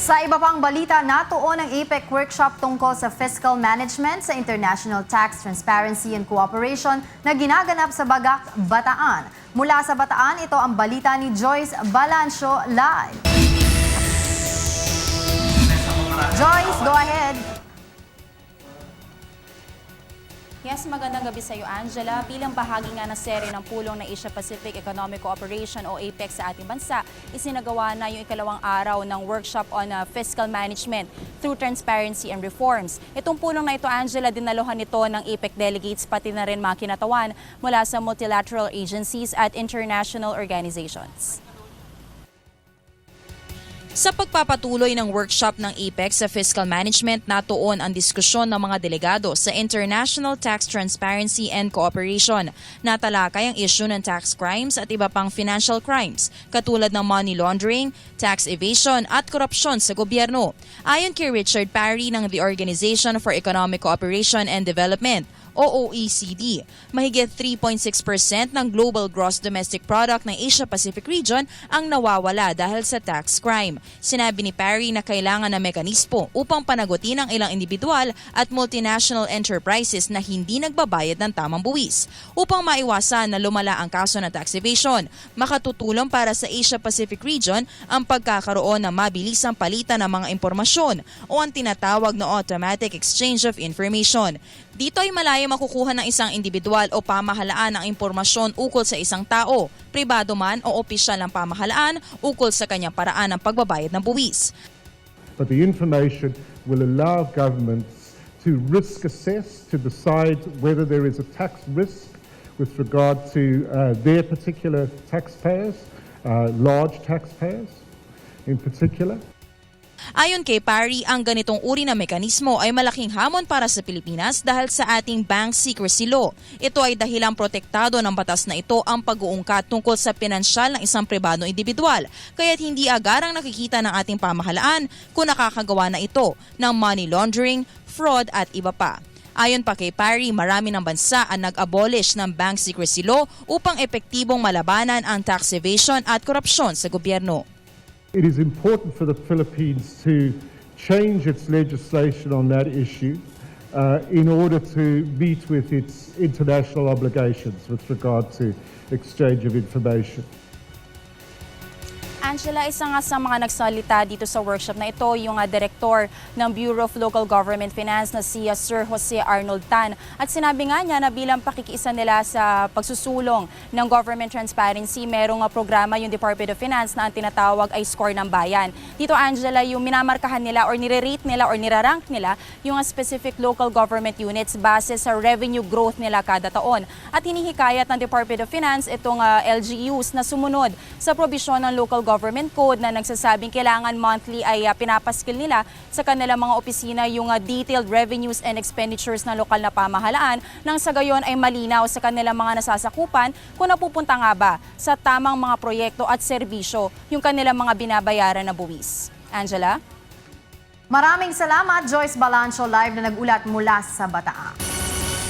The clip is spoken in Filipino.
Sa iba pang balita, natuon ang APEC workshop tungkol sa fiscal management sa International Tax Transparency and Cooperation na ginaganap sa Bagak, Bataan. Mula sa Bataan, ito ang balita ni Joyce Balancio live. Joyce, go ahead. Yes, magandang gabi sa iyo, Angela. Bilang bahagi nga ng serye ng pulong ng Asia-Pacific Economic Cooperation o APEC sa ating bansa, isinagawa na yung ikalawang araw ng workshop on fiscal management through transparency and reforms. Itong pulong na ito, Angela, dinaluhan ito ng APEC delegates pati na rin mga kinatawan mula sa multilateral agencies at international organizations. Sa pagpapatuloy ng workshop ng APEC sa fiscal management, natuon ang diskusyon ng mga delegado sa International Tax Transparency and Cooperation. Natalakay ang issue ng tax crimes at iba pang financial crimes, katulad ng money laundering, tax evasion at korupsyon sa gobyerno. Ayon kay Richard Parry ng the Organization for Economic Cooperation and Development, o OECD, mahigit 3.6% ng global gross domestic product ng Asia-Pacific region ang nawawala dahil sa tax crime. Sinabi ni Parry na kailangan ng mekanismo upang panagutin ang ilang individual at multinational enterprises na hindi nagbabayad ng tamang buwis. Upang maiwasan na lumala ang kaso ng tax evasion, makatutulong para sa Asia-Pacific region ang pagkakaroon ng mabilisang palitan ng mga impormasyon o ang tinatawag na automatic exchange of information. Dito ay malaya makukuha ng isang individual o pamahalaan ang impormasyon ukol sa isang tao, pribado man o opisyal ng pamahalaan ukol sa kanyang paraan ng pagbabayad ng buwis. But the information will allow governments to risk assess, to decide whether there is a tax risk with regard to their particular taxpayers, large taxpayers in particular. Ayon kay Parry, ang ganitong uri ng mekanismo ay malaking hamon para sa Pilipinas dahil sa ating bank secrecy law. Ito ay dahilang protektado ng batas na ito ang pag-uungkat tungkol sa pinansyal ng isang pribadong individual, kaya't hindi agarang nakikita ng ating pamahalaan kung nakakagawa na ito ng money laundering, fraud at iba pa. Ayon pa kay Parry, marami ng bansa ang nag-abolish ng bank secrecy law upang epektibong malabanan ang tax evasion at korupsyon sa gobyerno. It is important for the Philippines to change its legislation on that issue in order to meet with its international obligations with regard to exchange of information. Angela, isa nga sa mga nagsalita dito sa workshop na ito, yung Director ng Bureau of Local Government Finance na si Sir Jose Arnold Tan. At sinabi nga niya na bilang pakikiisa nila sa pagsusulong ng government transparency, merong programa yung Department of Finance na ang tinatawag ay Score ng Bayan. Dito, Angela, yung minamarkahan nila or nire-rate nila or nirarank nila yung specific local government units base sa revenue growth nila kada taon. At hinihikayat ng Department of Finance itong LGUs na sumunod sa probisyon ng local government code na nagsasabing kailangan monthly ay pinapaskil nila sa kanilang mga opisina yung detailed revenues and expenditures ng lokal na pamahalaan nang sa gayon ay malinaw sa kanilang mga nasasakupan kung napupunta nga ba sa tamang mga proyekto at serbisyo yung kanilang mga binabayaran na buwis. Angela? Maraming salamat, Joyce Balancio live na nag-ulat mula sa Bataan.